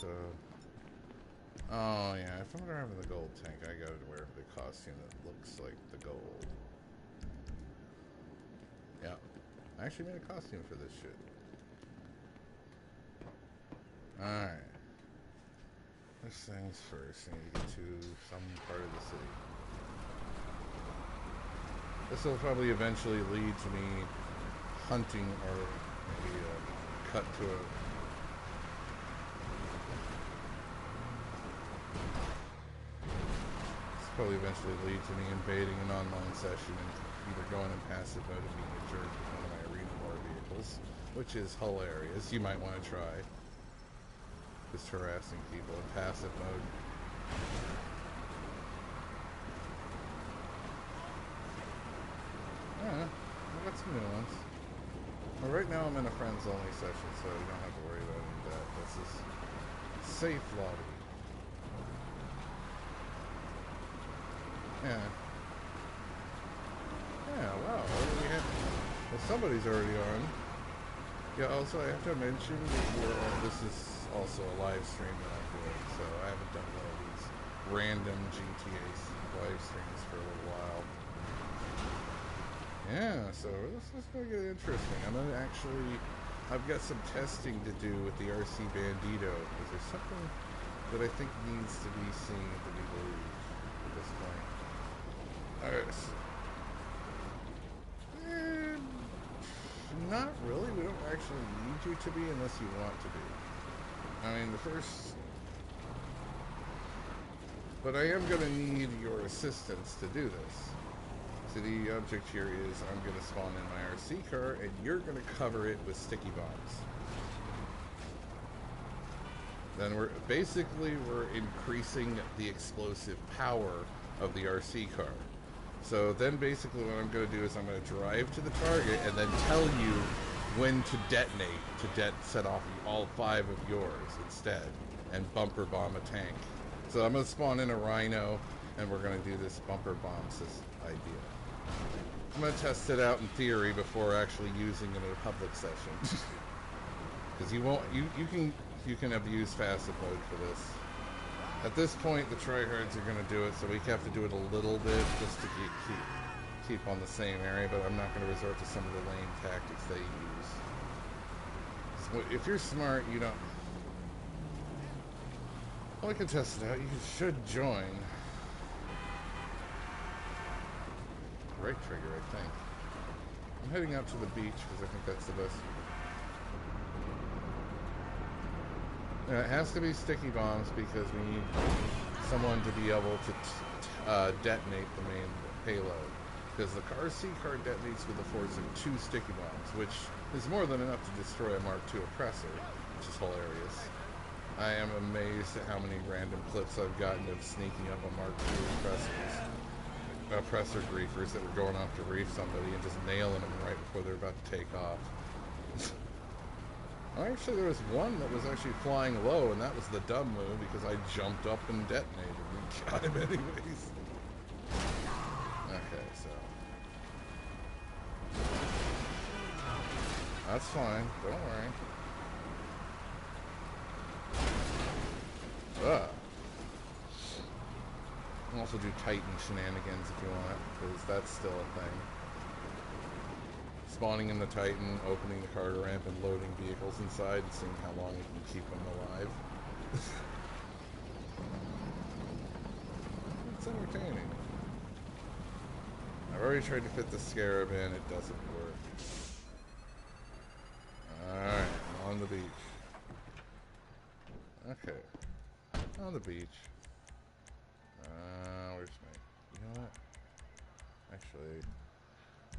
so... Oh, yeah, if I'm grabbing the gold tank, I gotta wear the costume that looks like the gold. Yeah. I actually made a costume for this shit. Alright. First things first, I need to get to some part of the city. This will probably eventually lead to me hunting or maybe cut to a... This will probably eventually lead to me invading an online session and either going in passive mode and being a jerk with one of my arena war vehicles, which is hilarious. You might want to try. Just harassing people in passive mode. Yeah, I got some new ones. Well, right now I'm in a friends only session, so you don't have to worry about any of that. This is safe lobby. Yeah. Yeah, wow. What do we have? Well, somebody's already on. Yeah, also I have to mention that this is also a live stream that I'm doing, so I haven't done one of these random GTA live streams for a little while. Yeah, so this is going to get interesting. I'm going to actually... I've got some testing to do with the RC Bandito, because there's something that I think needs to be seen to be believed at this point. Alright. Not really. We don't actually need you to be unless you want to be. I mean, the first... But I am going to need your assistance to do this. So the object here is I'm going to spawn in my RC car, and you're going to cover it with sticky bombs. Then we're increasing the explosive power of the RC car. So then basically what I'm going to do is I'm going to drive to the target and then tell you when to detonate, set off all 5 of yours instead, and bumper bomb a tank. So I'm going to spawn in a Rhino, and we're going to do this bumper bomb idea. I'm going to test it out in theory before actually using it in a public session. Because you can abuse passive mode for this. At this point, the tryhards are going to do it, so we have to do it a little bit just to keep on the same area, but I'm not going to resort to some of the lame tactics they use. So if you're smart, you don't... Well, I can test it out. You should join. Right trigger, I think. I'm heading out to the beach because I think that's the best. It has to be sticky bombs because we need someone to be able to detonate the main payload. Because the RC car detonates with the force of 2 sticky bombs, which is more than enough to destroy a Mark II oppressor, which is hilarious. I am amazed at how many random clips I've gotten of sneaking up on Mark II oppressor griefers that were going off to reef somebody and just nailing them right before they're about to take off. Actually, there was one that was actually flying low, and that was the dumb move because I jumped up and detonated and got him anyways. Okay, so... That's fine, don't worry. Ugh. You can also do Titan shenanigans if you want, because that's still a thing. Spawning in the Titan, opening the cargo ramp, and loading vehicles inside, and seeing how long you can keep them alive. It's entertaining. I've already tried to fit the Scarab in, it doesn't work. Alright, I'm on the beach. Okay. On the beach. Where's my... You know what? Actually...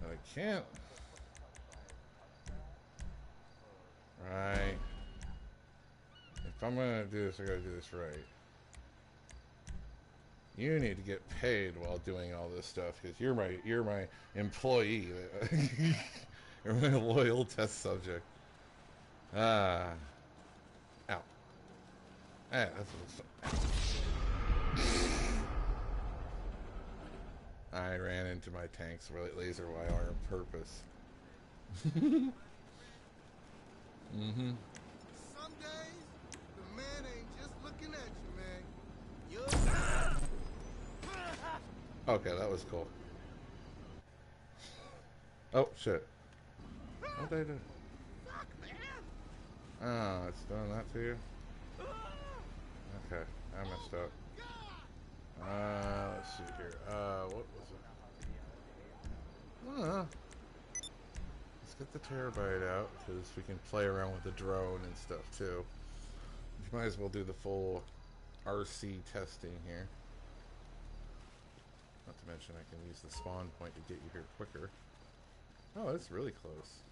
No, I can't. Right. If I'm gonna do this, I gotta do this right. You need to get paid while doing all this stuff, because you're my employee. You're my loyal test subject. Ah. Ow. Ah, that's what it's... I ran into my tank's laser wire on purpose. Some days, the man ain't Okay, that was cool. Oh, shit. What did I do? Oh, it's doing that to you? Okay, I messed up. Let's see here. What was it? Let's get the terabyte out, because we can play around with the drone and stuff, too. We might as well do the full RC testing here. Not to mention I can use the spawn point to get you here quicker. Oh, it's really close.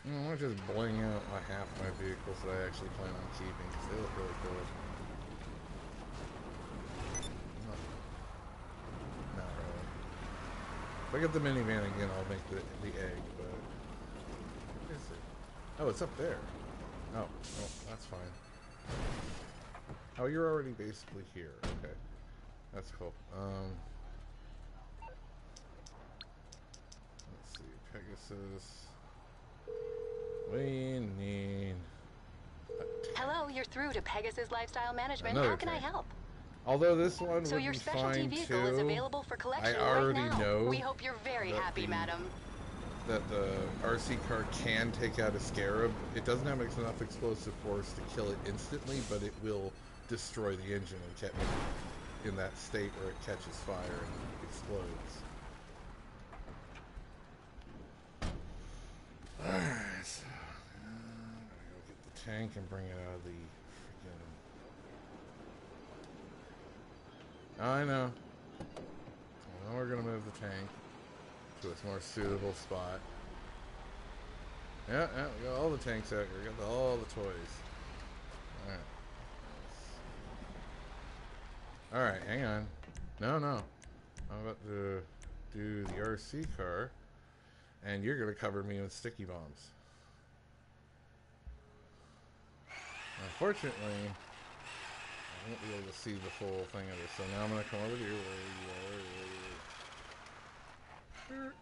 I'm just bling out half my vehicles that I actually plan on keeping because they look really cool. Not really. If I get the minivan again, I'll make the egg, but... What is it? Oh, it's up there. Oh, that's fine. Oh, you're already basically here. Okay. That's cool. Let's see. Pegasus. We need... Hello, you're through to Pegasus Lifestyle Management. Another How can tank. I help? Although this one So would your be specialty fine vehicle too, is available for collection I already right now. know We hope you're very happy, madam. That the RC car can take out a Scarab. It doesn't have enough explosive force to kill it instantly, but it will destroy the engine and keep it in that state where it catches fire and explodes. Alright, so I'm gonna go get the tank and bring it out of the freaking... I know. Well, we're gonna move the tank to its more suitable spot. Yeah, we got all the tanks out here. We got all the toys. Alright. Alright, hang on. No. I'm about to do the RC car, and you're gonna cover me with sticky bombs. Unfortunately, I won't be able to see the full thing of this, so now I'm gonna come over to you where you are.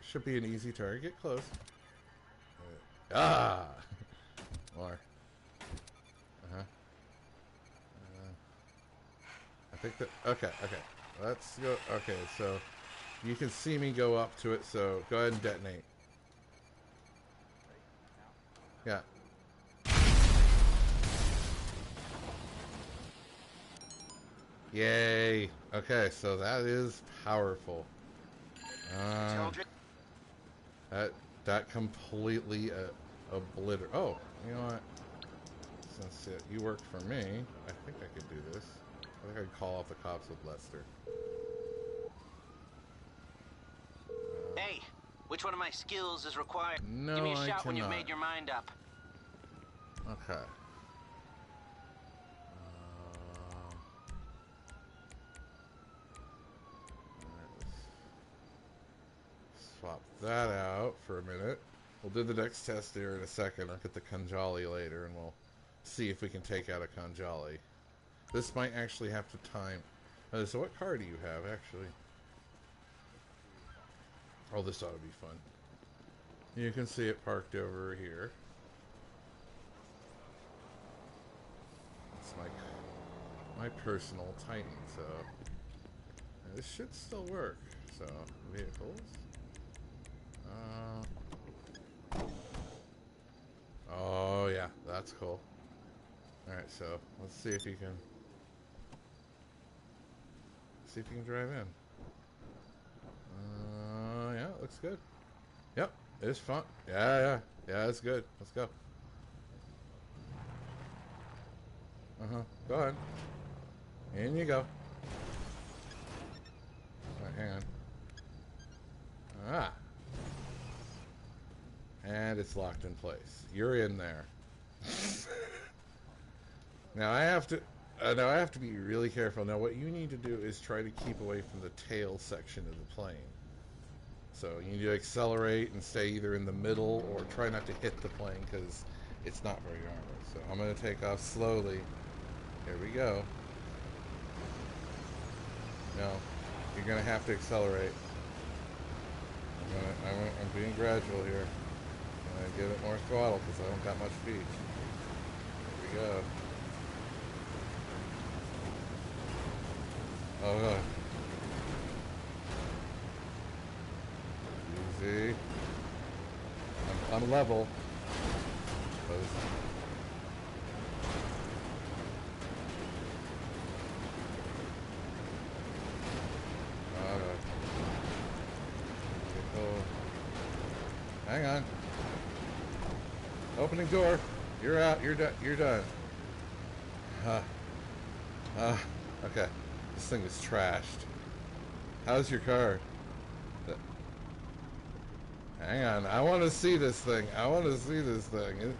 Should be an easy target. Get close. More. I think that... Okay. Let's go... Okay, so... You can see me go up to it, so go ahead and detonate. Yeah. Yay. Okay, so that is powerful. That completely obliterated... Oh, you know what? Since you worked for me, I think I could do this. I think I could call off the cops with Lester. Hey, which one of my skills is required? No, give me a I shot when you've cannot. made your mind up. Okay. Swap that out for a minute. We'll do the next test here in a second. I'll get the Kanjali later, and we'll see if we can take out a Kanjali. This might actually have to time... so what car do you have, actually? Oh, this ought to be fun. You can see it parked over here. It's my personal Titan, so... this should still work. So, vehicles... oh yeah, that's cool. Alright, so let's see if you can drive in. Yeah, looks good. Yep, it's fun. Yeah, it's good. Let's go. Go ahead. In you go. Alright, hang on. And it's locked in place. You're in there. Now I have to be really careful. Now what you need to do is try to keep away from the tail section of the plane. So you need to accelerate and stay either in the middle or try not to hit the plane because it's not very armored. So I'm going to take off slowly. Here we go. No, you're going to have to accelerate. I'm being gradual here. I give it more throttle because I don't got much feet. Here we go. Oh god. Easy. I'm level. Hang on. Opening door. You're out. You're done. You're done. Okay. This thing is trashed. How's your car? Hang on. I want to see this thing. I want to see this thing.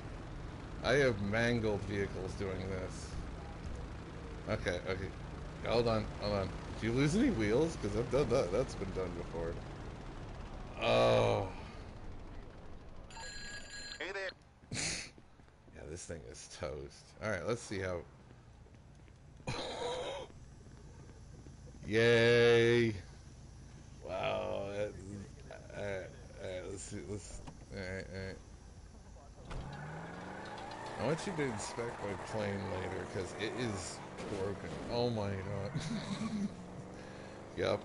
I have mangled vehicles doing this. Okay. Okay. Hold on. Hold on. Did you lose any wheels? Because I've done that. That's been done before. Oh. Hey there. Yeah, this thing is toast. Alright, let's see how... Yay! Wow. Alright, let's see. Alright. I want you to inspect my plane later, because it is broken. Oh my god. Yep.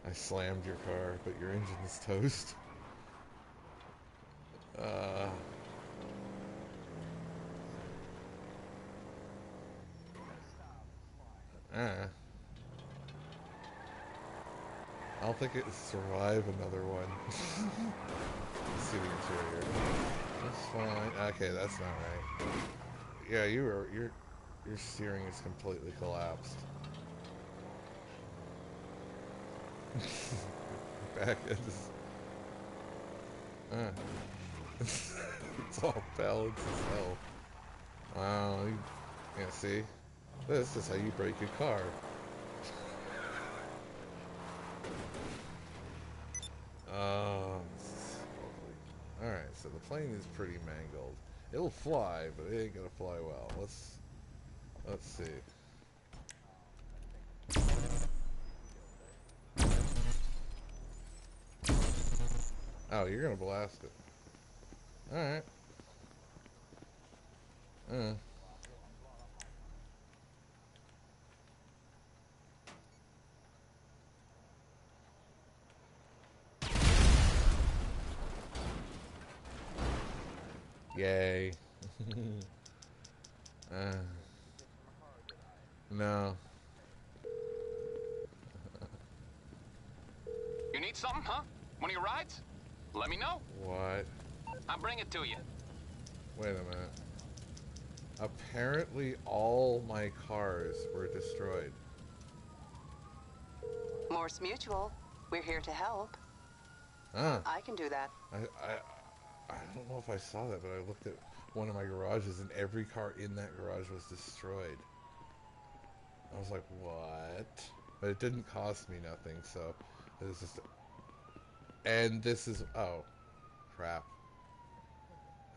I slammed your car, but your engine is toast. I don't think it would survive another one. Let's see the interior. That's fine. Okay, that's not right. Yeah, your steering is completely collapsed. Back is it's all balanced as hell. Wow, yeah, see? This is how you break your car. Oh, this is lovely. Alright, so the plane is pretty mangled. It'll fly, but it ain't gonna fly well. Let's see. Oh, you're gonna blast it. Alright. Yay. No. You need something, huh? One of your rides? Let me know. What? I'll bring it to you. Wait a minute. Apparently all my cars were destroyed. Morse Mutual. We're here to help. I can do that. I don't know if I saw that, but I looked at one of my garages and every car in that garage was destroyed. I was like, what? But it didn't cost me nothing, so it was just... And this is... Oh. Crap.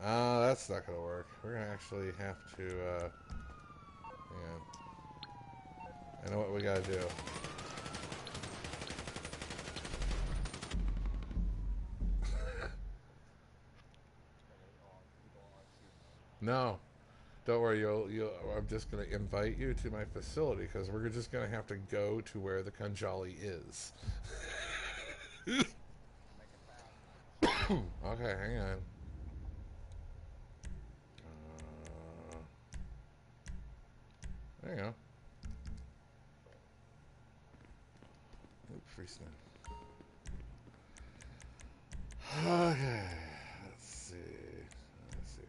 Oh, that's not gonna work. We're gonna actually have to, hang on. I know what we gotta do. No. Don't worry, I'm just gonna invite you to my facility, because we're just gonna have to go to where the Kanjali is. Okay, hang on. There you go. Oop, free spin. Okay, let's see.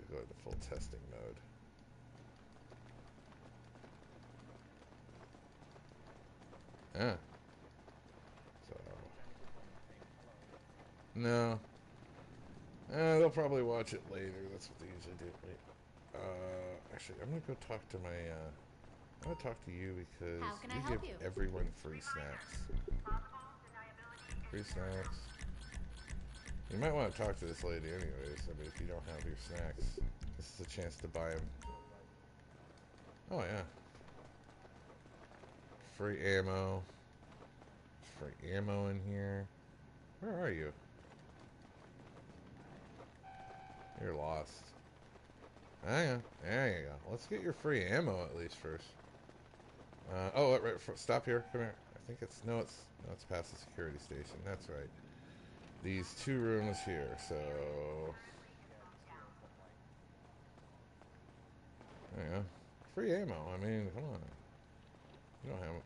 Go into full testing mode. Yeah. So, no. They'll probably watch it later. That's what they usually do. Wait. Actually, I'm gonna go talk to my. I'm gonna talk to you because we give everyone free snacks. Free snacks. You might want to talk to this lady anyways. I mean, if you don't have your snacks, this is a chance to buy them. Oh yeah. Free ammo. Free ammo in here. Where are you? You're lost. Hang on. There you go. Let's get your free ammo at least first. Oh, right. Stop here. Come here. I think it's... No, it's past the security station. That's right. These 2 rooms here, so... There you go. Free ammo. I mean, come on. You don't have it.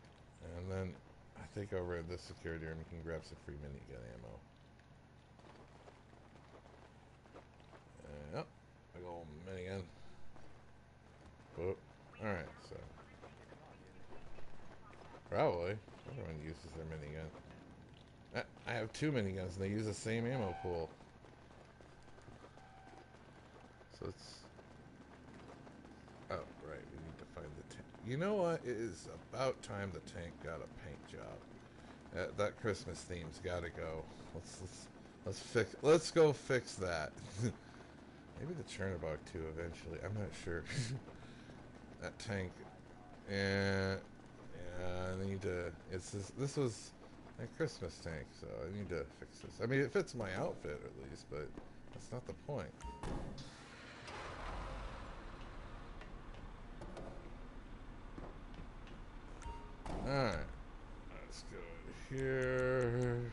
And then I think over at this security room you can grab some free minigun ammo. Yep. Big old minigun. Whoop. Alright, so. Probably. Everyone uses their minigun. I have 2 miniguns and they use the same ammo pool. So it's... Oh, right. We need to find the tank. You know what? It is about time the tank got a paint job. That Christmas theme's got to go. Let's go fix that. Maybe the Chernobog too eventually. I'm not sure. That tank. Yeah, I need to. This was a Christmas tank, so I need to fix this. I mean, it fits my outfit at least, but that's not the point. Alright. Let's go here.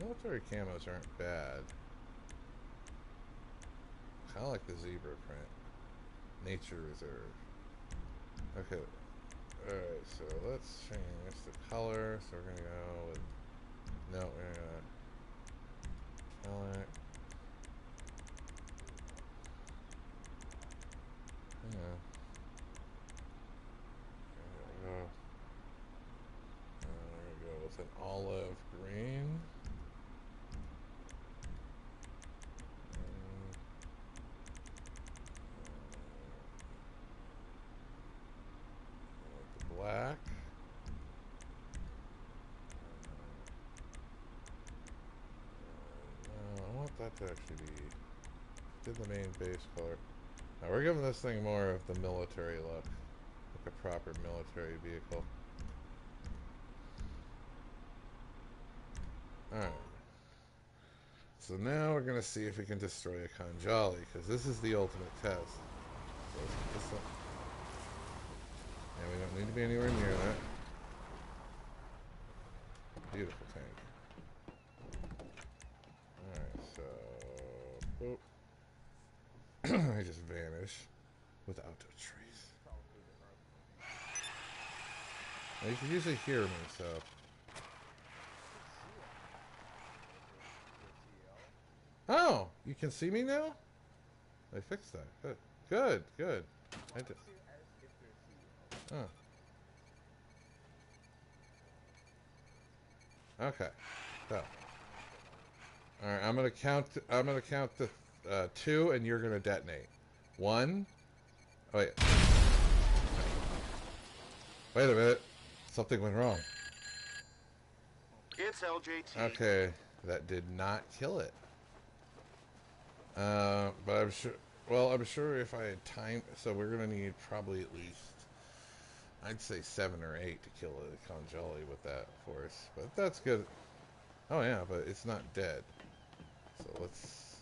Military camos aren't bad. Kind of like the zebra print. Nature reserve. Okay. Alright, so let's change the color. So we're gonna go with... No, we're gonna... Color. Yeah. There we go. There we go with an olive green. Black. No, I want that to actually be... Did the main base color. Now we're giving this thing more of the military look. Like a proper military vehicle. Alright. So now we're going to see if we can destroy a Khanjali, because this is the ultimate test. So yeah, we don't need to be anywhere near that. Beautiful tank. Alright, so... Oh. I just vanish without a trace. Now you can usually hear me, so... Oh! You can see me now? I fixed that. Good. Good, good. I just... Oh. Okay. So. Alright, I'm gonna count to 2 and you're gonna detonate. 1. Oh, wait. Wait a minute. Something went wrong. It's LJT. Okay. That did not kill it. But I'm sure... Well, I'm sure if I had time... So we're gonna need probably at least... I'd say 7 or 8 to kill a Khanjali with that force. But that's good. Oh yeah, but it's not dead. So let's...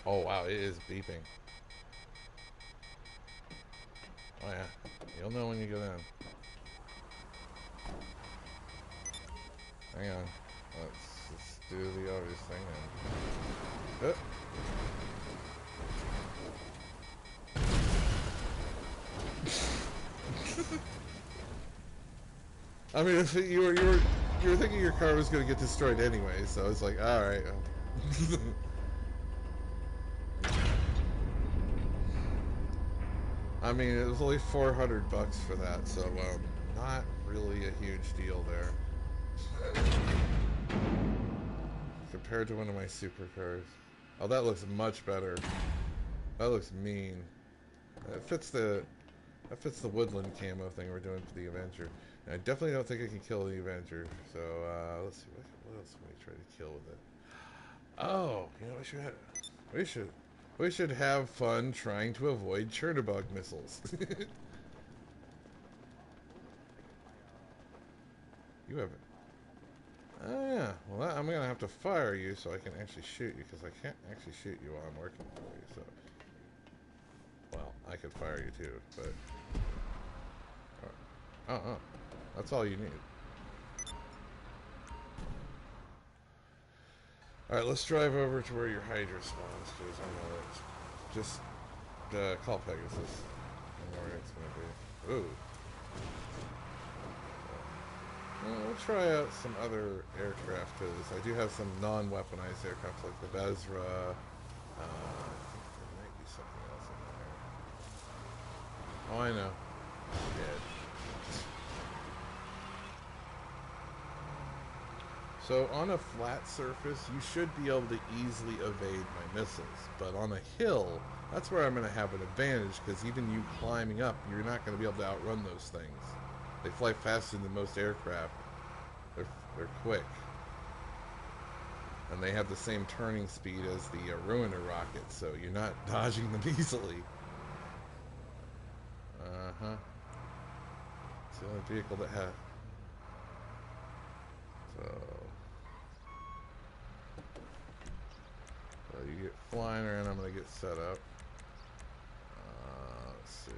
Oh wow, it is beeping. Oh yeah, you'll know when you go down. Hang on, let's do the obvious thing and... I mean, if you were thinking your car was going to get destroyed anyway, so it's like, all right. I mean, it was only $400 for that, so not really a huge deal there compared to one of my supercars. Oh, that looks much better. That looks mean. It fits the woodland camo thing we're doing for the Avenger. And I definitely don't think I can kill the Avenger. So let's see what else can we try to kill with it. Oh, you know we should We should have fun trying to avoid Chernobog missiles. You have it. Oh yeah, well I'm gonna have to fire you so I can actually shoot you, because I can't actually shoot you while I'm working for you, so... Well, I could fire you too, but... Oh, that's all you need. Alright, let's drive over to where your Hydra spawns, because I know it's just call Pegasus. I know where it's going to be. Ooh. Well, we'll try out some other aircraft, because I do have some non-weaponized aircraft like the Bezra. I think there might be something else in there. Oh, I know. Dead. So on a flat surface, you should be able to easily evade my missiles. But on a hill, that's where I'm going to have an advantage, because even you climbing up, you're not going to be able to outrun those things. They fly faster than most aircraft. They're quick. And they have the same turning speed as the Ruiner rockets, so you're not dodging them easily. Uh-huh. It's the only vehicle that has... So you get flying around, I'm going to get set up. Let's see.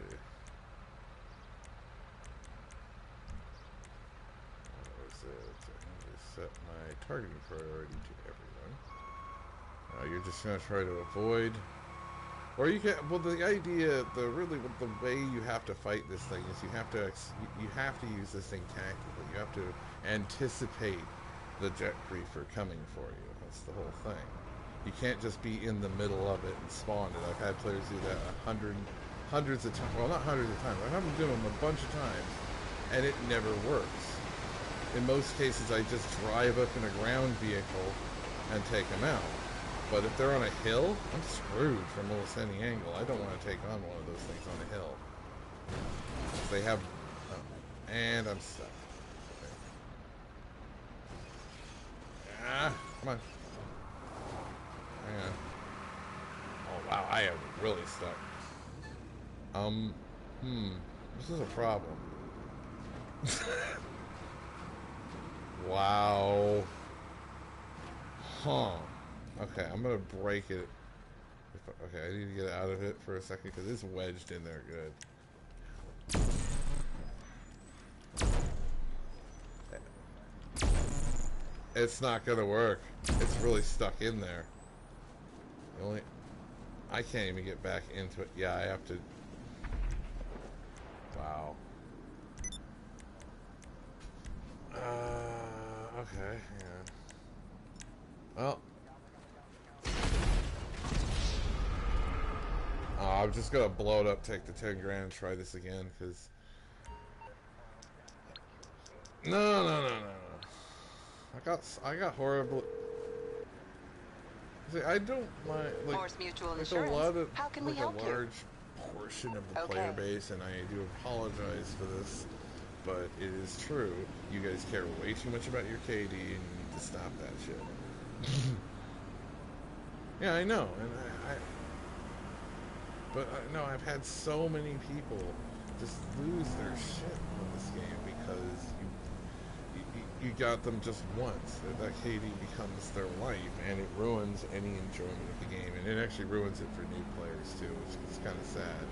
What was it? I'm going to set my targeting priority to everyone. You're just going to try to avoid... Or you can... Well, the idea, the way you have to fight this thing is you have to use this thing tactically. You have to anticipate the jet briefer coming for you. That's the whole thing. You can't just be in the middle of it and spawn it. I've had players do that hundreds of times. Well, not hundreds of times. I've had them do them a bunch of times, and it never works. In most cases, I just drive up in a ground vehicle and take them out. But if they're on a hill, I'm screwed from almost any angle. I don't want to take on one of those things on a hill. They have... Oh, and I'm stuck. Okay. Ah, come on. Hang on. Oh, wow, I am really stuck. This is a problem. Wow. Huh. Okay, I'm gonna break it. Okay, I need to get out of it for a second because it's wedged in there good. It's not gonna work. It's really stuck in there. I can't even get back into it. Yeah, I have to. Wow. Okay, yeah. Well. I'm just gonna blow it up, take the 10 grand, and try this again, because... No. I got horrible... See, I don't mind, like, Morse Mutual there's Insurance. a lot of, How can like, we help a you? large portion of the player base, and I do apologize for this, but it is true. You guys care way too much about your KD, and you need to stop that shit. Yeah, I know, and but no, I've had so many people just lose their shit in this game because you got them just once. That KD becomes their life, and it ruins any enjoyment of the game, and it actually ruins it for new players too, which is kind of sad.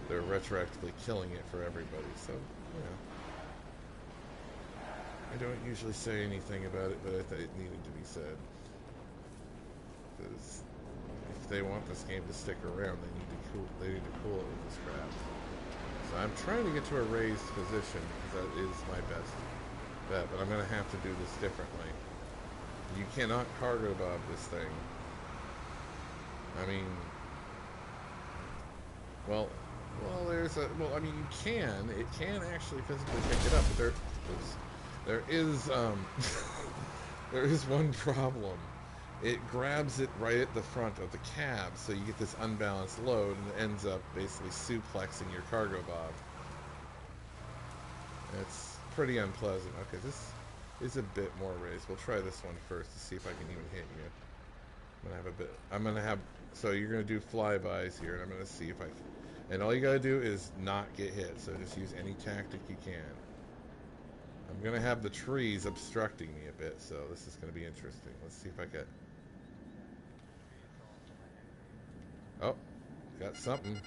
They're retroactively killing it for everybody, so you know. I don't usually say anything about it, but I thought it needed to be said. Because if they want this game to stick around, they need to cool it with this crap. So I'm trying to get to a raised position, because that is my best bet, but I'm going to have to do this differently. You cannot cargo bob this thing. I mean, well, I mean, you can. It can actually physically pick it up, but there is there is one problem. It grabs it right at the front of the cab, so you get this unbalanced load, and it ends up basically suplexing your cargo bob. It's pretty unpleasant. Okay, this is a bit more raised. We'll try this one first to see if I can even hit you. I'm gonna have. So you're gonna do flybys here, and I'm gonna see if I can. And all you gotta do is not get hit. So just use any tactic you can. I'm gonna have the trees obstructing me a bit, so this is gonna be interesting. Let's see if I get. Oh, got something.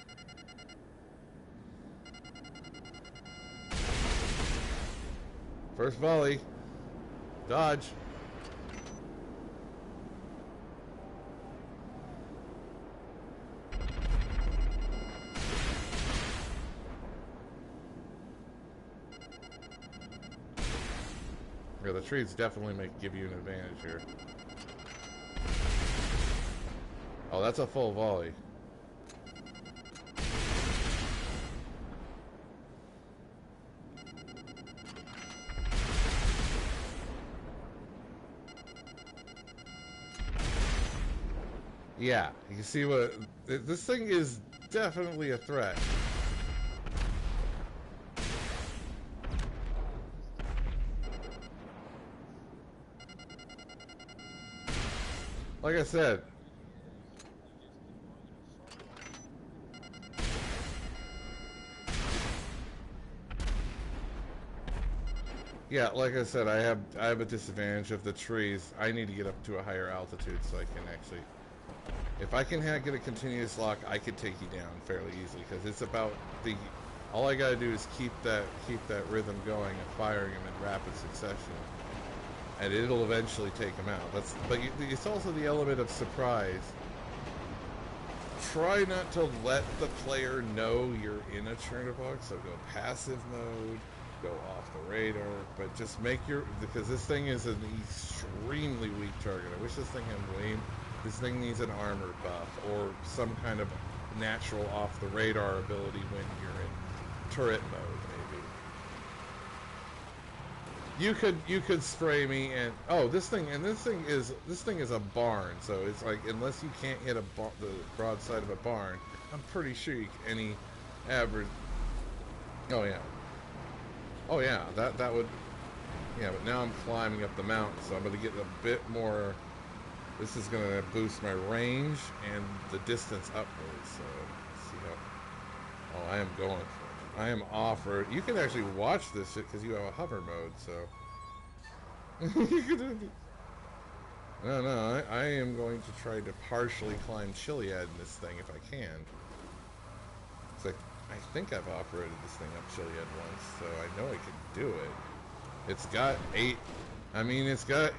First volley. Dodge. Yeah, the trees definitely give you an advantage here. Oh, that's a full volley. Yeah, you see what... This thing is definitely a threat. Like I said... Yeah, like I said, I have a disadvantage of the trees. I need to get up to a higher altitude so I can actually... If I can get a continuous lock, I could take you down fairly easily, because it's about the... All I gotta do is keep that rhythm going and firing them in rapid succession, and it'll eventually take them out. But it's also the element of surprise. Try not to let the player know you're in a Chernobog, so go passive mode, go off the radar, but just make because this thing is an extremely weak target. I wish this thing had way. This thing needs an armor buff or some kind of natural off the radar ability when you're in turret mode, maybe. You could spray me and this thing is a barn, so it's like unless you can't hit the broadside of a barn, I'm pretty sure any average. Oh yeah, that would. Yeah, but now I'm climbing up the mountain, so I'm going to get a bit more. This is going to boost my range and the distance upwards. So let's see how. Oh, I am going for it. I am off-road. You can actually watch this shit because you have a hover mode. So. No, I am going to try to partially climb Chiliad in this thing if I can. It's like I think I've off-roaded this thing up Chiliad once, so I know I can do it. It's got 8. I mean, it's got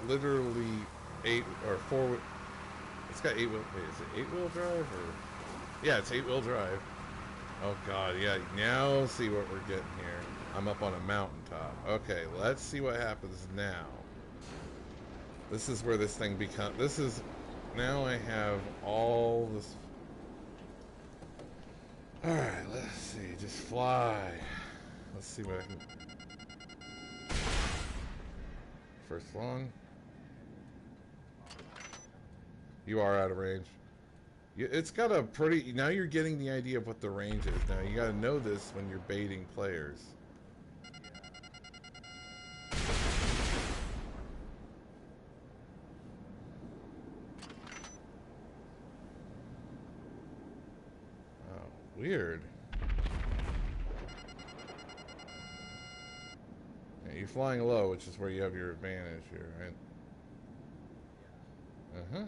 literally 8 or 4. It's got 8 wheel. Wait, is it 8-wheel drive or? Yeah, it's 8-wheel drive. Oh god, yeah. Now see what we're getting here. I'm up on a mountaintop. Okay, let's see what happens now. This is where this thing becomes. This is now I have all this. All right, let's see. Just fly. Let's see what I can. First one. You are out of range. It's got a pretty... Now you're getting the idea of what the range is. Now you gotta know this when you're baiting players. Oh, weird. Yeah, you're flying low, which is where you have your advantage here, right? Uh-huh.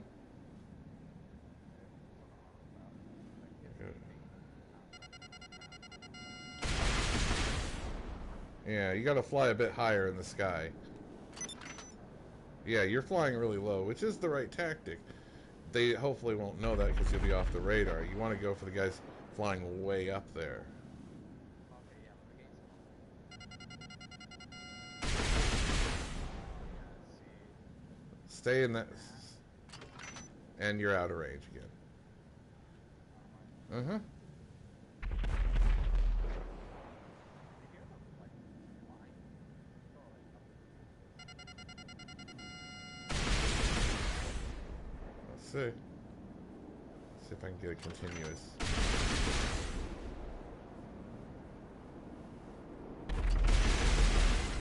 Yeah, you gotta fly a bit higher in the sky. Yeah, you're flying really low, which is the right tactic. They hopefully won't know that because you'll be off the radar. You want to go for the guys flying way up there. Stay in that... And you're out of range again. Uh-huh. Let's see. Let's see if I can get a continuous.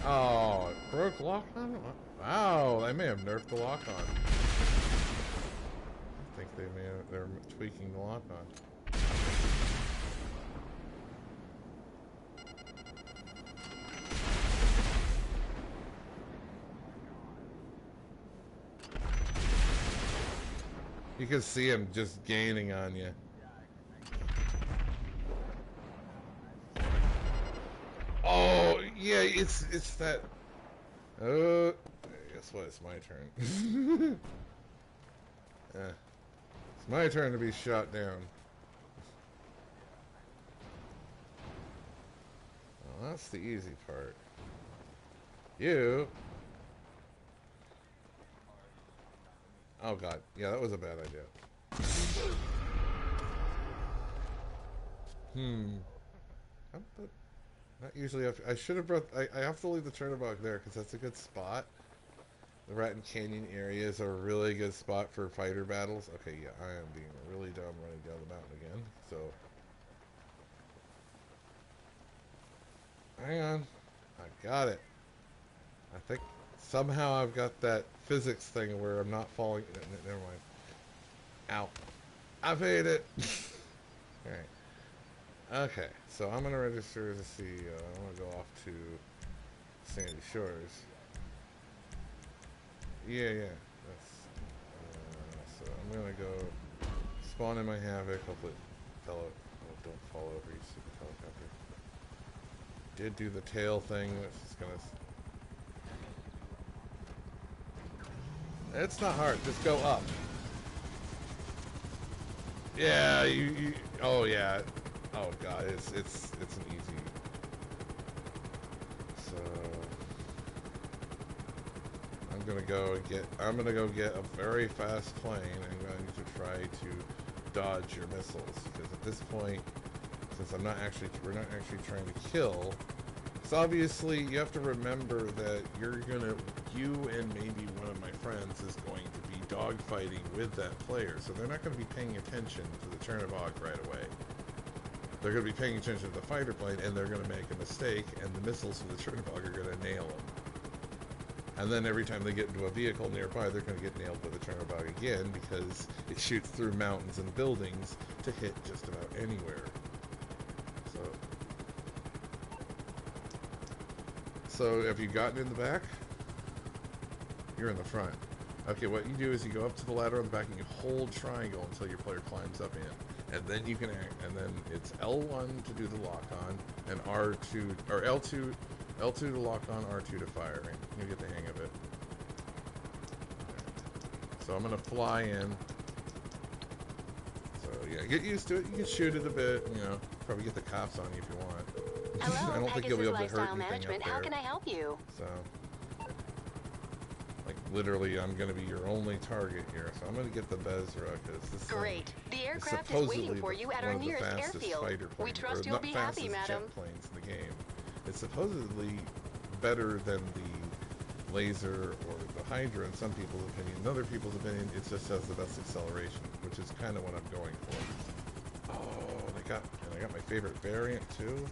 Oh, it broke lock on? Wow, I may have nerfed the lock on. they're tweaking the lock on. You can see him just gaining on you. Oh yeah, it's that. Guess what? It's my turn. It's my turn to be shot down. Well, that's the easy part. You. Oh god, yeah, that was a bad idea. Not usually. I should have brought. I have to leave the turnabout there because that's a good spot. The Rattan Canyon area is a really good spot for fighter battles. Okay, yeah, I am being really dumb running down the mountain again. So, hang on, I got it. I think somehow I've got that physics thing where I'm not falling. Never mind. Ow! I made it. All right. Okay, so I'm gonna register to see. I want to go off to Sandy Shores. Yeah. So I'm gonna go spawn in my Havoc. Hopefully, don't fall over, you stupid helicopter. Did do the tail thing, which is gonna. It's not hard. Just go up. Yeah, you. Oh yeah. Oh god, it's an easy. So I'm gonna go get a very fast plane. I'm going to try to dodge your missiles because at this point, since we're not actually trying to kill. So obviously you have to remember that you and maybe one of my friends is going to be dogfighting with that player, so they're not going to be paying attention to the Chernobog right away. They're going to be paying attention to the fighter plane, and they're going to make a mistake, and the missiles from the Chernobog are going to nail them. And then every time they get into a vehicle nearby, they're going to get nailed by the Chernobog again because it shoots through mountains and buildings to hit just about anywhere. So have you gotten in the back? You're in the front. Okay, what you do is you go up to the ladder on the back and you hold triangle until your player climbs up in. And then you can and then it's L1 to do the lock on and R2 or L2 to lock on, R2 to fire. Right? You get the hang of it. So I'm gonna fly in. So yeah, get used to it. You can shoot it a bit, you know, probably get the cops on you if you want. Hello, I don't think you'll be able to hurt anything Management. up there. How can I help you? So, like, literally, I'm going to be your only target here. So I'm going to get the Bezra because this Great. The aircraft is waiting for you at our nearest airfield. We trust you'll be happy, madam. Jet planes in the game. It's supposedly better than the Laser or the Hydra in some people's opinion. In other people's opinion, it just has the best acceleration, which is kind of what I'm going for. Oh, I got my favorite variant too.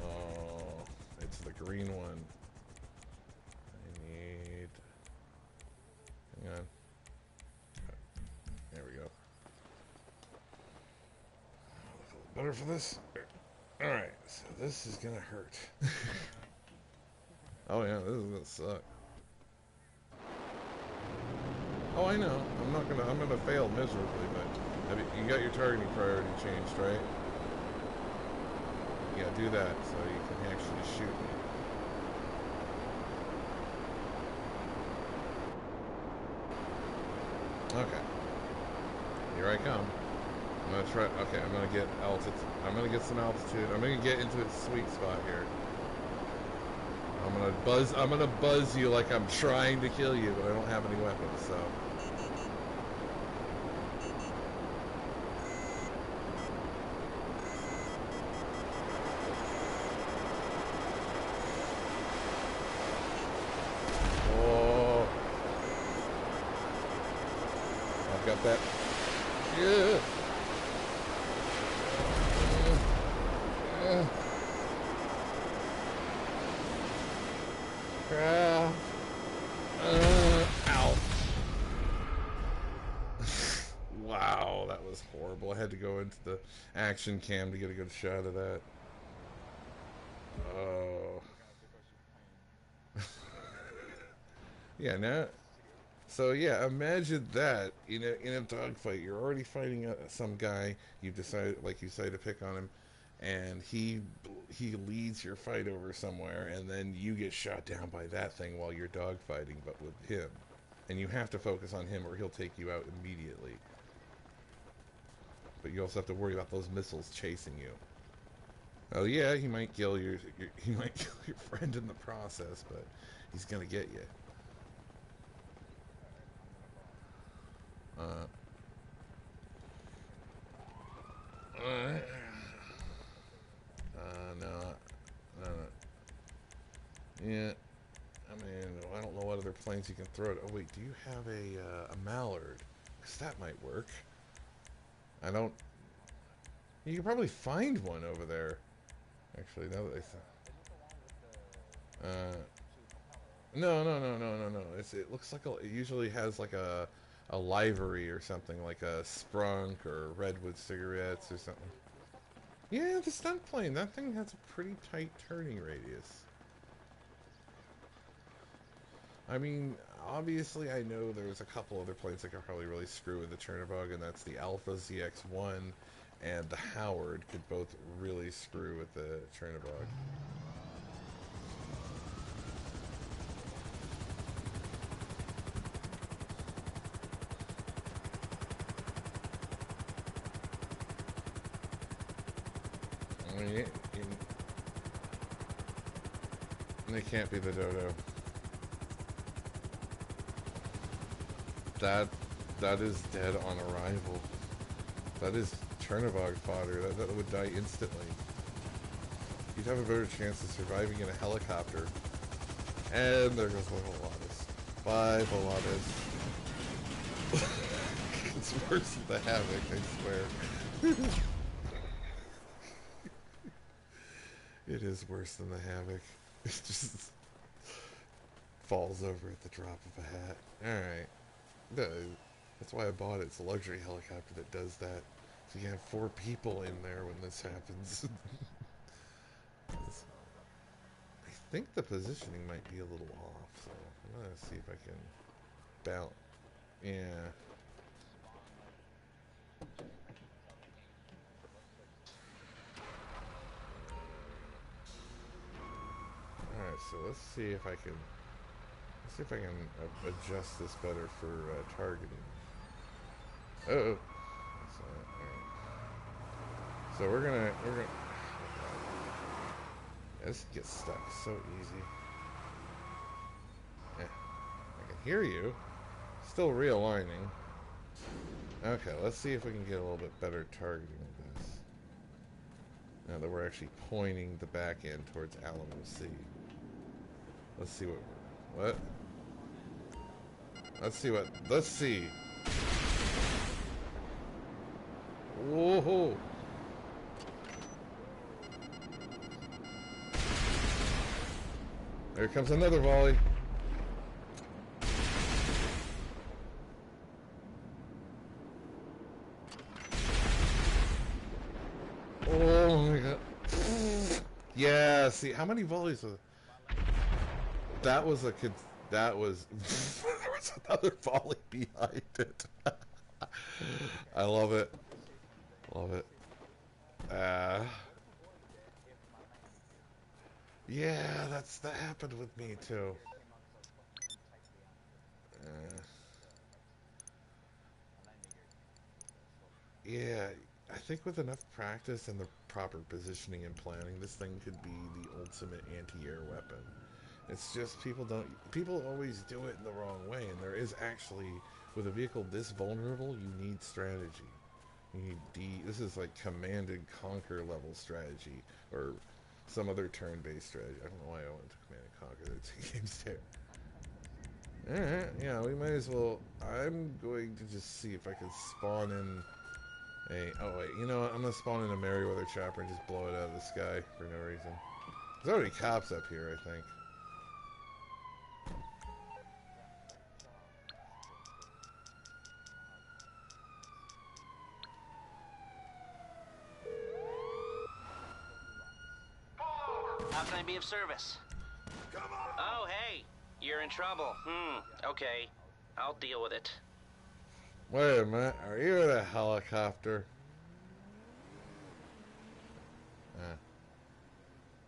Oh, it's the green one. Hang on. There we go. Better for this? Alright, so this is gonna hurt. Oh yeah, this is gonna suck. Oh, I know. I'm gonna fail miserably, but you got your targeting priority changed, right? Yeah, do that so you can actually shoot me. Okay. Here I come. I'm gonna try. Okay, I'm gonna get altitude. I'm gonna get some altitude. I'm gonna get into its sweet spot here. I'm gonna buzz you like I'm trying to kill you, but I don't have any weapons, so. Got that. Yeah. Ow. Wow, that was horrible. I had to go into the action cam to get a good shot of that. Oh. Yeah, now. So yeah, imagine that in a dogfight. You're already fighting some guy. You've decided, like you say, to pick on him, and he leads your fight over somewhere, and then you get shot down by that thing while you're dogfighting, but with him, and you have to focus on him, or he'll take you out immediately. But you also have to worry about those missiles chasing you. Oh yeah, he might kill he might kill your friend in the process, but he's gonna get you. No, no, no. Yeah, I mean, I don't know what other planes you can throw it. Oh wait, do you have a mallard? Because that might work. I don't. You could probably find one over there. Actually, now that I think. No. It looks like it usually has like a livery or something, like a Sprunk or Redwood cigarettes or something. Yeah, the stunt plane. That thing has a pretty tight turning radius. I mean, obviously I know there's a couple other planes that could probably really screw with the Chernobog, and that's the Alpha ZX-1 and the Howard could both really screw with the Chernobog. I mean, they can't be the Dodo. That is dead on arrival. That is Chernobog fodder. That would die instantly. You'd have a better chance of surviving in a helicopter. And there goes my Volatus. Bye, Volatus. It's worse than the Havoc, I swear. It is worse than the Havoc. It just falls over at the drop of a hat. Alright. That's why I bought it. It's a luxury helicopter that does that. So you have 4 people in there when this happens. I think the positioning might be a little off, so I'm gonna see if I can balance. Yeah. Alright, so let's see if I can adjust this better for targeting. Uh-oh. So we're gonna this gets stuck so easy. I can hear you. Still realigning. Okay, let's see if we can get a little bit better targeting of this. Now that we're actually pointing the back end towards Alamo C. Let's see what. Let's see. Whoa! There comes another volley. Oh my god. Yeah, see, how many volleys was that? Was there was another volley behind it. I love it. Love it. Yeah, that happened with me too. Yeah, I think with enough practice and the proper positioning and planning, this thing could be the ultimate anti-air weapon. It's just people always do it in the wrong way, and there is actually, with a vehicle this vulnerable, you need strategy. You need this is like Command and Conquer level strategy, or some other turn-based strategy. I don't know why I went to Command and Conquer. They're 2 games there. Alright, yeah, we might as well. I'm going to just see if I can spawn in oh wait, you know what? I'm gonna spawn in a Merryweather chopper and just blow it out of the sky for no reason. There's already cops up here, I think. can I be of service? Come on. Oh, hey. You're in trouble. Okay. I'll deal with it. Wait a minute. Are you in a helicopter?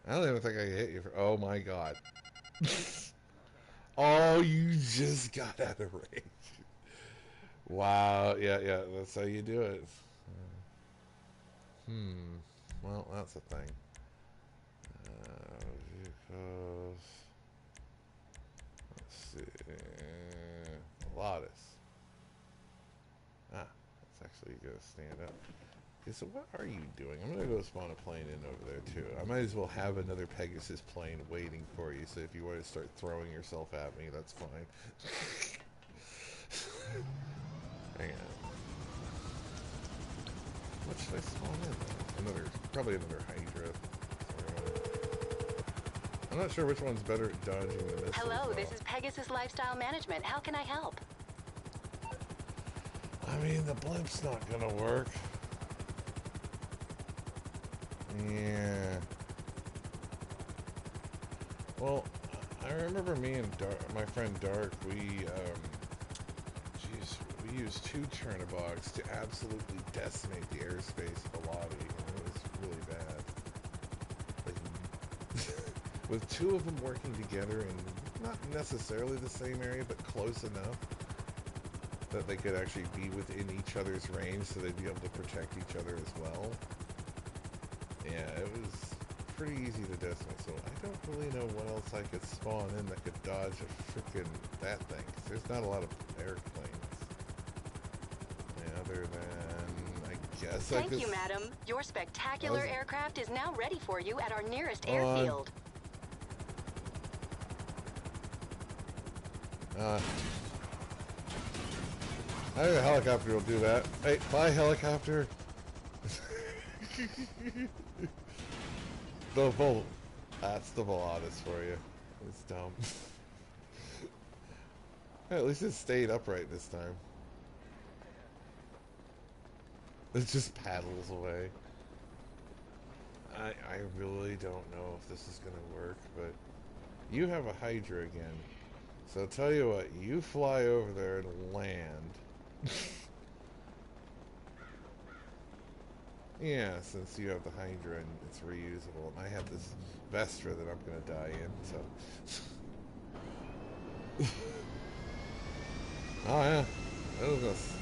I don't even think I can hit you for... Oh, my God. Oh, you just got out of range. Wow. Yeah, that's how you do it. Well, that's a thing. Vehicles. Let's see. Lotus. That's actually going to stand up. Okay, so what are you doing? I'm going to go spawn a plane in over there, too. I might as well have another Pegasus plane waiting for you, so if you want to start throwing yourself at me, that's fine. Hang on. What should I spawn in? Probably another Hydra. I'm not sure which one's better at dodging the missiles. Hello, this is Pegasus Lifestyle Management. How can I help? I mean, the blimp's not gonna work. Yeah. Well, I remember me and my friend Dark, we used 2 Chernobyls to absolutely decimate the airspace of Lottie, and it was really bad. Like, with 2 of them working together in not necessarily the same area, but close enough that they could actually be within each other's range, so they'd be able to protect each other as well. Yeah, it was pretty easy to decimate, so I don't really know what else I could spawn in that could dodge a freaking that thing, 'cause there's not a lot of airplanes. Yeah, other than, I guess Thank you, madam. Your spectacular aircraft is now ready for you at our nearest airfield. I think a helicopter will do that. Hey, bye, helicopter. The Volt. That's the Volatus for you. It's dumb. Hey, at least it stayed upright this time. It just paddles away. I really don't know if this is going to work, but you have a Hydra again. So I'll tell you what, you fly over there and land. Yeah, since you have the Hydra and it's reusable, and I have this Vestra that I'm going to die in, so... Oh yeah, that was us.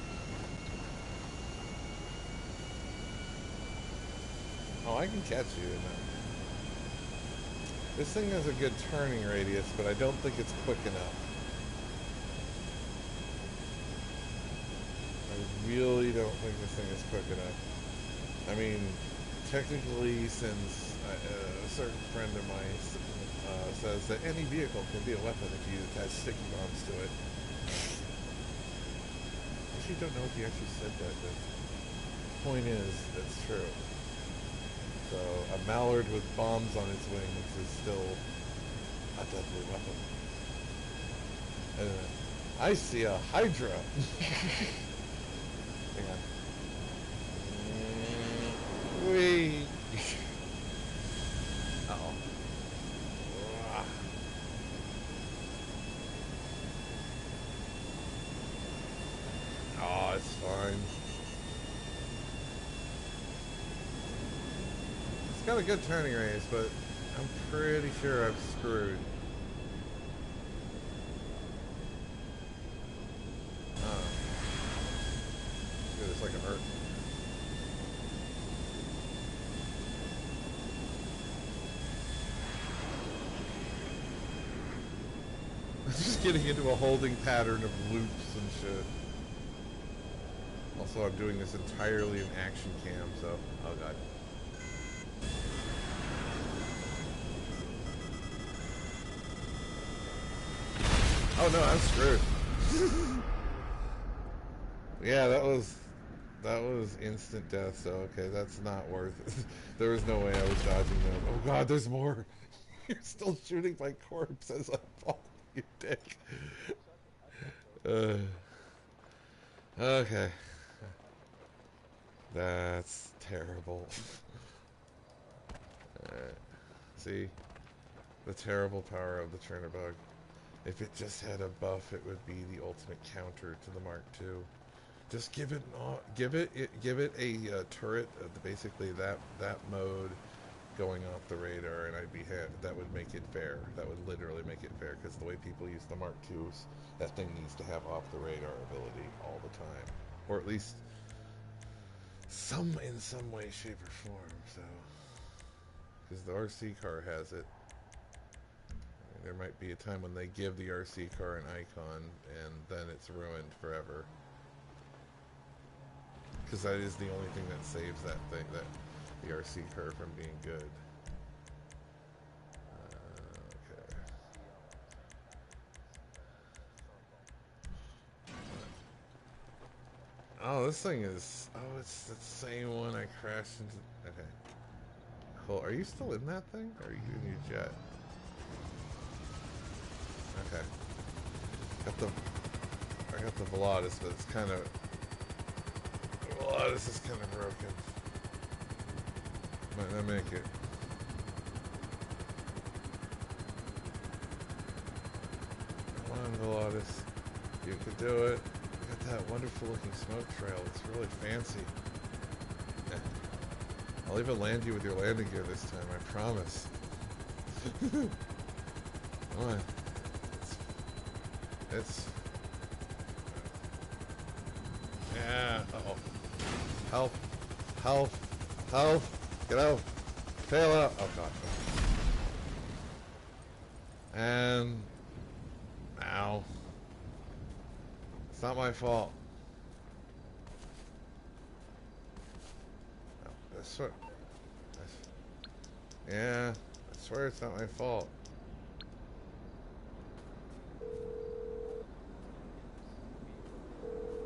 Oh, I can catch you in that. This thing has a good turning radius, but I don't think it's quick enough. I really don't think this thing is quick enough. I mean, technically, since a certain friend of mine says that any vehicle can be a weapon if you attach sticky bombs to it. I actually don't know if he actually said that, but the point is, that's true. So, a mallard with bombs on its wings is still a deadly weapon. And I see a Hydra! Hang on. Whee! Uh-oh. Oh, it's fine. It's got a good turning radius, but I'm pretty sure I'm screwed. Dude, it's like an Earth. Just getting into a holding pattern of loops and shit. Also, I'm doing this entirely in action cam, so... Oh, God. Oh, no, I'm screwed. Yeah, that was instant death, so, okay, that's not worth it. There was no way I was dodging them. Oh, God, there's more. You're still shooting my corpse as I fall. You dick. Okay. That's terrible. See? The terrible power of the Chernobog. If it just had a buff, it would be the ultimate counter to the Mark II. Just give it a turret of basically that mode going off the radar, and that would make it fair. That would literally make it fair, because the way people use the Mark IIs, that thing needs to have off the radar ability all the time, or at least in some way, shape, or form. So, because the RC car has it. There might be a time when they give the RC car an icon, and then it's ruined forever. Because that is the only thing that saves the RC car from being good. Okay. Oh, this thing is... Oh, it's the same one I crashed into... Okay. Cool. Are you still in that thing? Or are you in your jet? Okay. I got the Velotis, but it's kind of... Velotis is kind of broken. Might not make it. Come on, Velotis. You could do it. Look at that wonderful looking smoke trail. It's really fancy. Yeah. I'll even land you with your landing gear this time, I promise. Come on. It's... Yeah. Uh-oh. Help. Help. Help. Get out. Tail out. Oh, God. And... Ow. It's not my fault. No, yeah. I swear it's not my fault.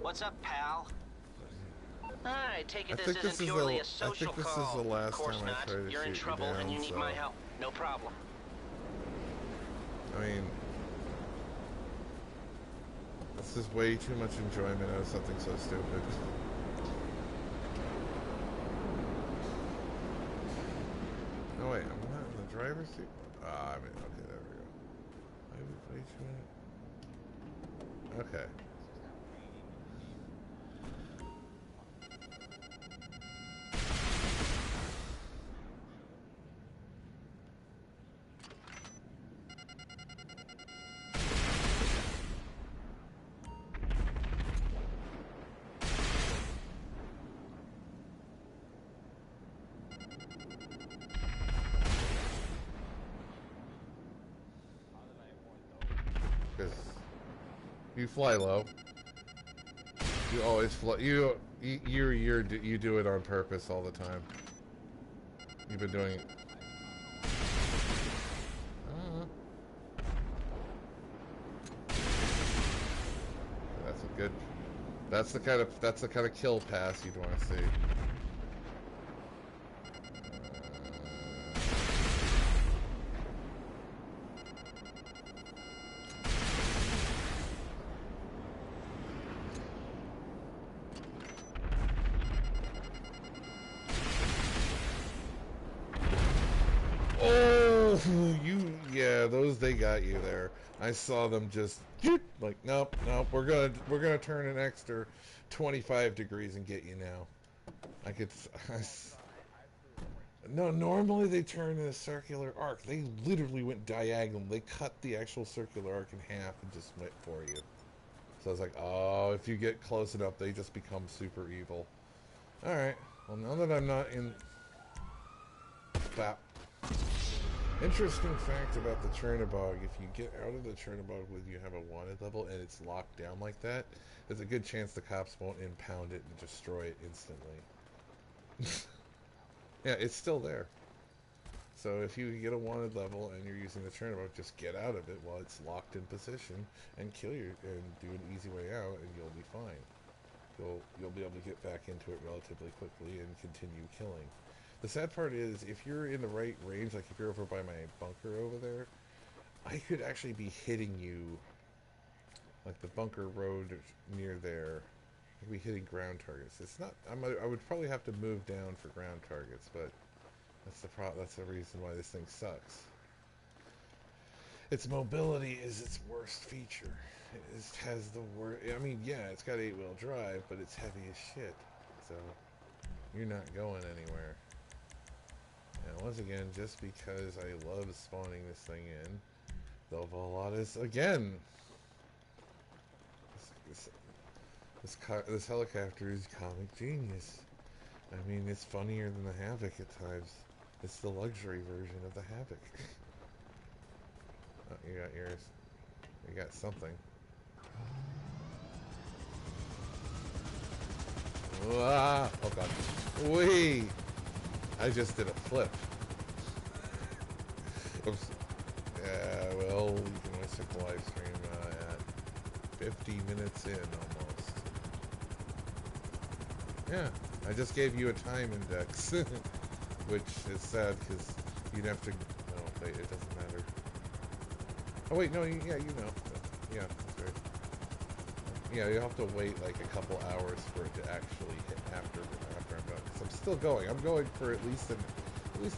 What's up, pal? I take it this isn't purely a social call. I think this is the last of course time I not. try to You're in shoot trouble you down, and you need my help. No problem. I mean, this is way too much enjoyment out of something so stupid. No, wait, I'm not in the driver's seat? Ah, I mean, okay, there we go. Way too much. Okay. You fly low. You always fly. You do it on purpose all the time. You've been doing it. That's a good. That's the kind of kill pass you'd want to see. Yeah, they got you there. I saw them just like, nope, we're gonna turn an extra 25 degrees and get you now. No, normally they turn in a circular arc. They literally went diagonal. They cut the actual circular arc in half and just went for you. So I was like, oh, if you get close enough, they just become super evil. Alright, well now that I'm not in... Bap. Interesting fact about the Chernobog, if you get out of the Chernobog when you have a wanted level and it's locked down like that, there's a good chance the cops won't impound it and destroy it instantly. Yeah, it's still there. So if you get a wanted level and you're using the Chernobog, just get out of it while it's locked in position and and do an easy way out, and you'll be fine. You'll be able to get back into it relatively quickly and continue killing. The sad part is, if you're in the right range, like if you're over by my bunker over there, I could actually be hitting you, like the bunker road near there. I could be hitting ground targets. It's not. I would probably have to move down for ground targets, but that's the reason why this thing sucks. its mobility is its worst feature. Has the worst. I mean, yeah, it's got 8-wheel drive, but it's heavy as shit. So you're not going anywhere. And once again, just because I love spawning this thing in, the Volatus again. This helicopter is comic genius. I mean, it's funnier than the Havoc at times. It's the luxury version of the Havoc. Oh, you got yours. You got something. Ah, oh god. Wee! I just did a flip. Oops. Yeah, well, you can always check the live stream at 50 minutes in almost. Yeah, I just gave you a time index, which is sad because you'd have to. No, wait, it doesn't matter. Oh wait, no, yeah, you know. Yeah, that's right. Yeah, you have to wait like a couple hours for it to actually hit after I'm done. So I'm still going. I'm going for at least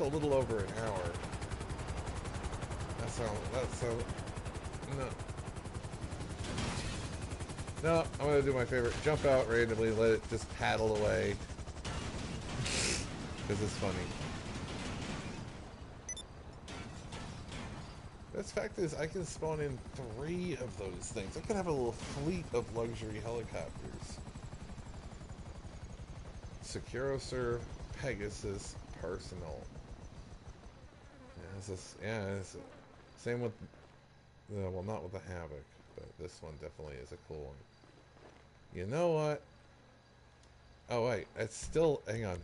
a little over an hour. That's no, I'm gonna do my favorite. Jump out randomly, let it just paddle away. Because it's funny. The fact is, I can spawn in 3 of those things. I could have a little fleet of luxury helicopters. SecuroServe, Pegasus, Personal. Yeah, it's same with well, not with the Havoc, but this one definitely is a cool one. You know what? Oh wait, it's still. Hang on.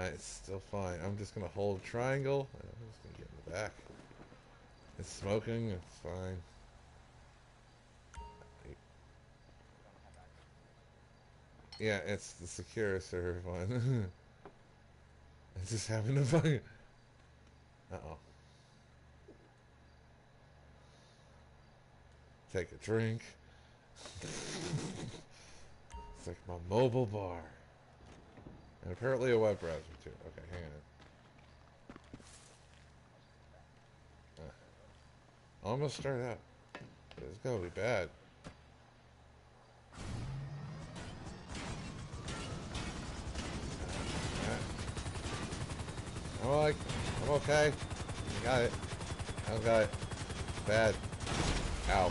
It's still fine. I'm just gonna hold triangle. I'm just gonna get in the back. It's smoking. It's fine. Yeah, it's the SecuroServe one. I'm just having to find. Uh-oh. Take a drink. It's like my mobile bar. And apparently a web browser too. Okay, hang on. Almost start out. It's gonna be bad. I'm okay. Got it. I got it. Bad. Ow.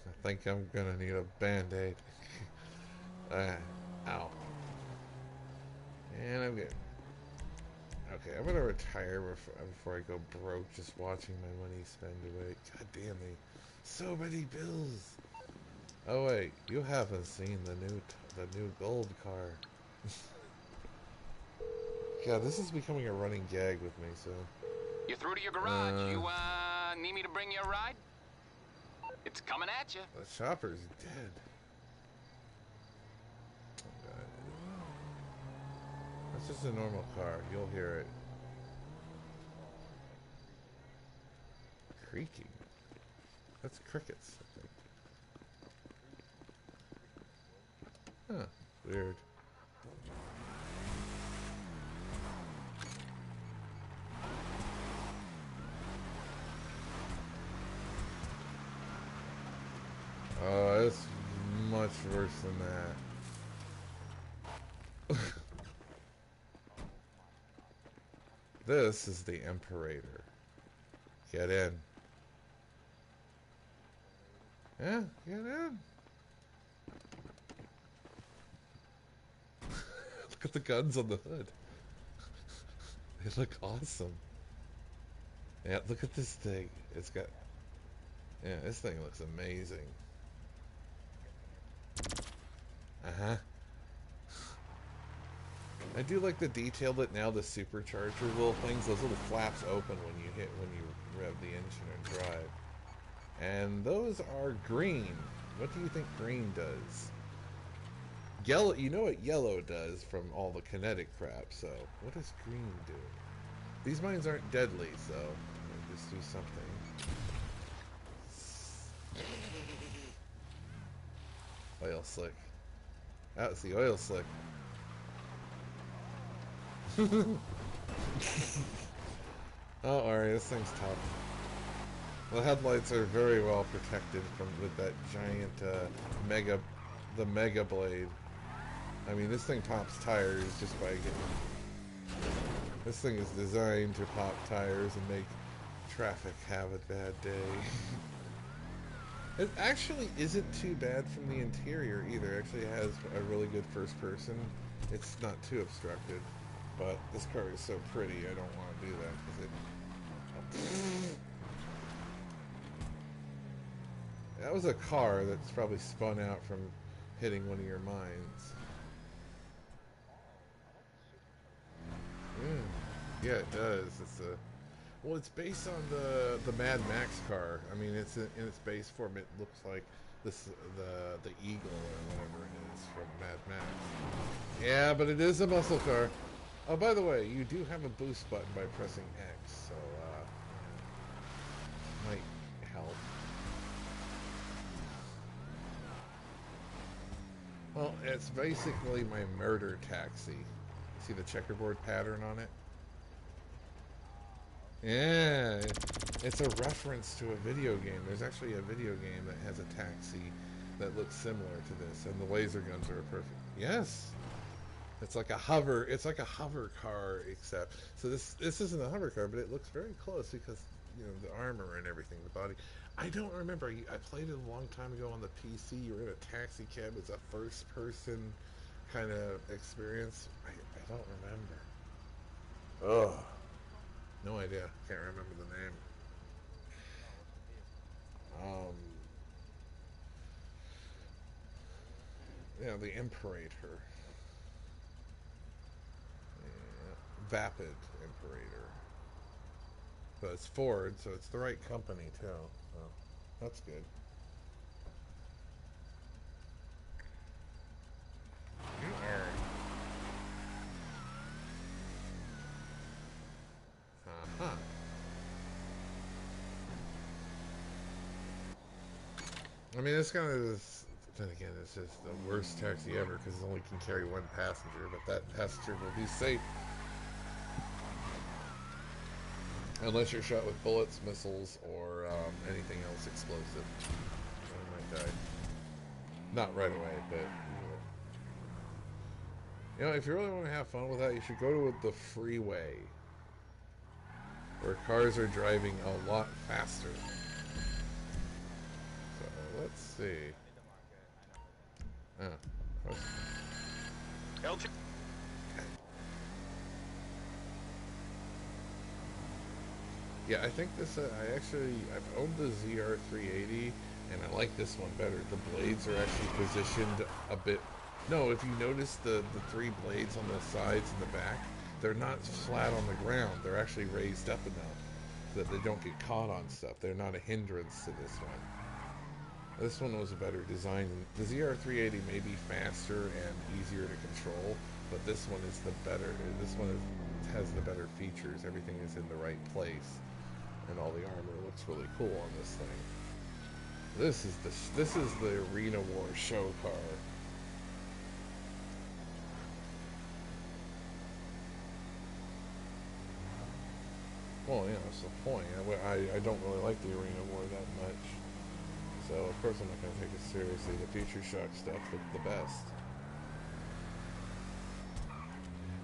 I think I'm gonna need a band-aid. Ow. And I'm good. Okay, I'm gonna retire before I go broke just watching my money spend away. God damn me. So many bills. Oh wait, you haven't seen the new gold car. Yeah, this is becoming a running gag with me, so. You're through to your garage. You need me to bring you a ride? It's coming at you. The chopper's dead. That's just a normal car. You'll hear it. Creaking. That's crickets, I think. Huh. Weird. Oh, it's much worse than that. This is the Imperator. Get in. Yeah, get in. Look at the guns on the hood. They look awesome. Yeah, look at this thing. It's got... Yeah, this thing looks amazing. Uh-huh. I do like the detail that now the supercharger little things, those little flaps open when you rev the engine and drive. And those are green. What do you think green does? Yellow, you know what yellow does from all the kinetic crap, so what does green do? These mines aren't deadly, so I'll just do something. Oil slick. That's the oil slick. Oh, alright, this thing's tough. The headlights are very well protected with that giant the mega blade. I mean, this thing pops tires just by getting... This thing is designed to pop tires and make traffic have a bad day. It actually isn't too bad from the interior either. It actually has a really good first person. It's not too obstructed. But this car is so pretty, I don't want to do that because it... That was a car that's probably spun out from hitting one of your mines. Yeah, it does. It's a... Well, it's based on the Mad Max car. I mean, it's in its base form. It looks like this the Eagle or whatever it is from Mad Max. Yeah, but it is a muscle car. Oh, by the way, you do have a boost button by pressing X, so might help. Well, it's basically my murder taxi. See the checkerboard pattern on it? Yeah, it's a reference to a video game. There's actually a video game that has a taxi that looks similar to this, and the laser guns are perfect. Yes, it's like a hover. It's like a hover car, except so this isn't a hover car, but it looks very close because you know the armor and everything, the body. I don't remember. I played it a long time ago on the PC. You were in a taxi cab. It's a first-person kind of experience. I don't remember. Ugh. No idea. Can't remember the name. Yeah, the Imperator. Yeah. Vapid Imperator. So it's Ford, so it's the right company too. So that's good. You are. Uh-huh. I mean, it's kind of, then again, it's just the worst taxi ever because it only can carry one passenger, but that passenger will be safe. Unless you're shot with bullets, missiles, or anything else explosive. You might die. Not right away, but... You know, if you really want to have fun with that, you should go to the freeway. Where cars are driving a lot faster. So, let's see. Yeah, I think this, I've owned the ZR380, and I like this one better. The blades are actually positioned a bit... No, if you notice the three blades on the sides and the back, they're not flat on the ground. They're actually raised up enough so that they don't get caught on stuff. They're not a hindrance to this one. This one was a better design. The ZR380 may be faster and easier to control, but this one is the better. This one has the better features. Everything is in the right place, and all the armor looks really cool on this thing. This is the Arena War show car. Well, yeah, that's the point. I don't really like the Arena War that much. So, of course, I'm not going to take it seriously. The Future Shock stuff looked the best.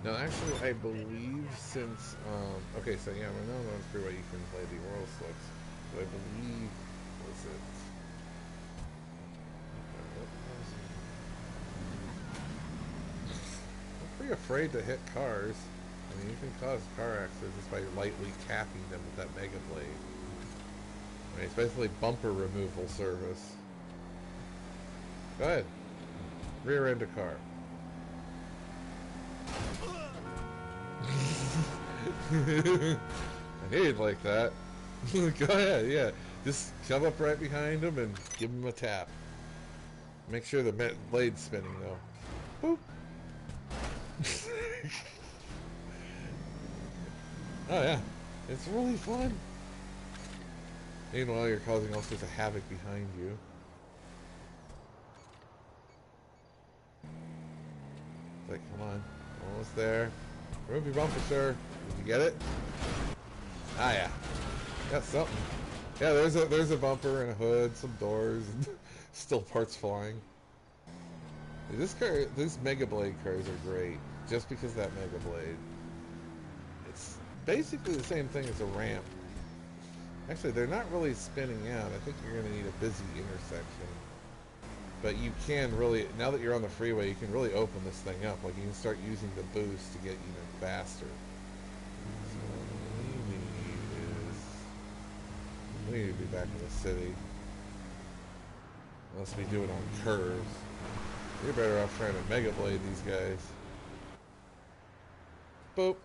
Now, actually, I believe since... okay, so yeah, we're now on freeway. You can play the oral slicks. But I believe... Was it... I'm pretty afraid to hit cars. I mean, you can cause car accidents just by lightly tapping them with that mega blade. I mean, it's basically bumper removal service. Go ahead. Rear end a car. I knew you'd like that. Go ahead, yeah. Just come up right behind him and give him a tap. Make sure the blade's spinning, though. Boop. Oh, yeah. It's really fun. Meanwhile, you're causing all sorts of havoc behind you. Like, come on. Almost there. Remove your bumper, sir. Did you get it? Ah, yeah. Got something. Yeah, there's a bumper and a hood, some doors, and still parts flying. These Mega Blade cars are great, just because of that Mega Blade. It's basically the same thing as a ramp. Actually, they're not really spinning out. I think you're going to need a busy intersection. But you can really, now that you're on the freeway, you can really open this thing up. Like, you can start using the boost to get even faster. So we need to be back in the city. Unless we do it on curves. You're better off trying to Mega Blade these guys. Boop.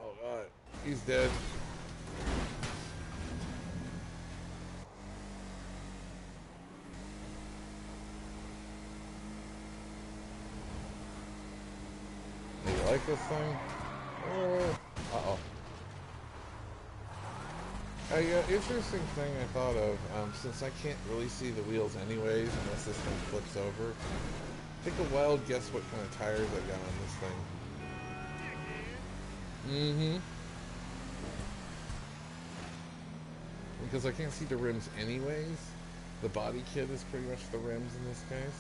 Oh god, he's dead. Do you like this thing? Oh. Uh-oh. Interesting thing I thought of, since I can't really see the wheels anyways, unless this thing flips over, take a wild guess what kind of tires I got on this thing. Because I can't see the rims anyways, the body kit is pretty much the rims in this case.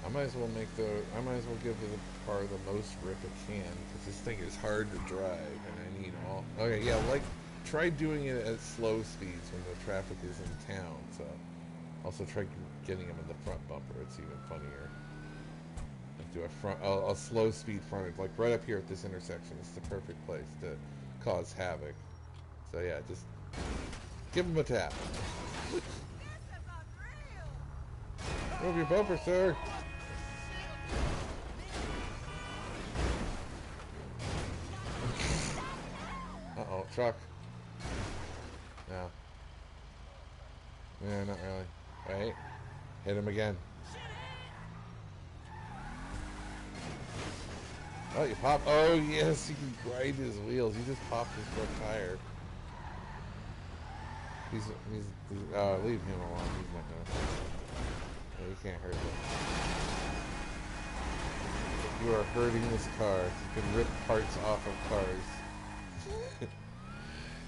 I might as well give the car the most rip it can, because this thing is hard to drive, and I need all... Okay, yeah, like, try doing it at slow speeds when the traffic is in town, so... Also try getting them in the front bumper, it's even funnier. Like do a slow speed frontage, like right up here at this intersection. It's the perfect place to cause havoc. So yeah, just give them a tap. Move your bumper, sir! Uh-oh, truck. No. Yeah, not really. Wait. Hit him again. Oh, you pop. Oh, yes, you can grind his wheels. You just popped his front tire. Leave him alone. He's not gonna. No, you can't hurt him. You are hurting this car. You can rip parts off of cars.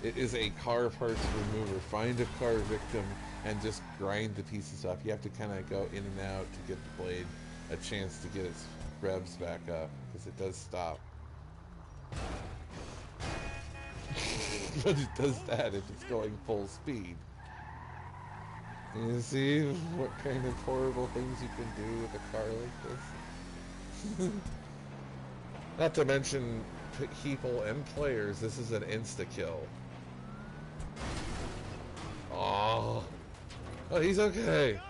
It is a car parts remover. Find a car victim and just grind the pieces off. You have to kind of go in and out to get the blade a chance to get its revs back up, because it does stop. But it does that if it's going full speed. You see what kind of horrible things you can do with a car like this? Not to mention people and players, this is an insta-kill. Oh, he's okay.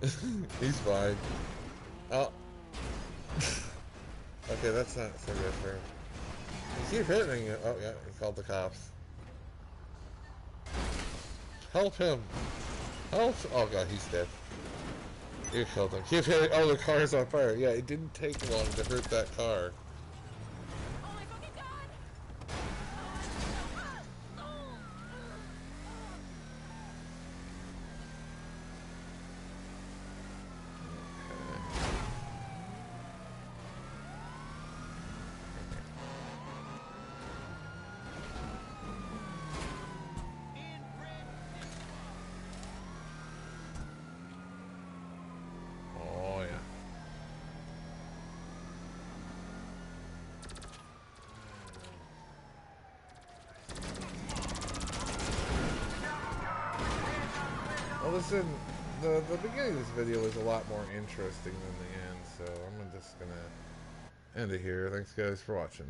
He's fine. Oh. Okay, that's not so good for him. You keep hitting it. Oh, yeah, he called the cops. Help him. Help. Oh, God, he's dead. You killed him. Keep hitting. Oh, the car's on fire. Yeah, it didn't take long to hurt that car. Listen, the beginning of this video was a lot more interesting than the end, so I'm just gonna end it here. Thanks guys for watching.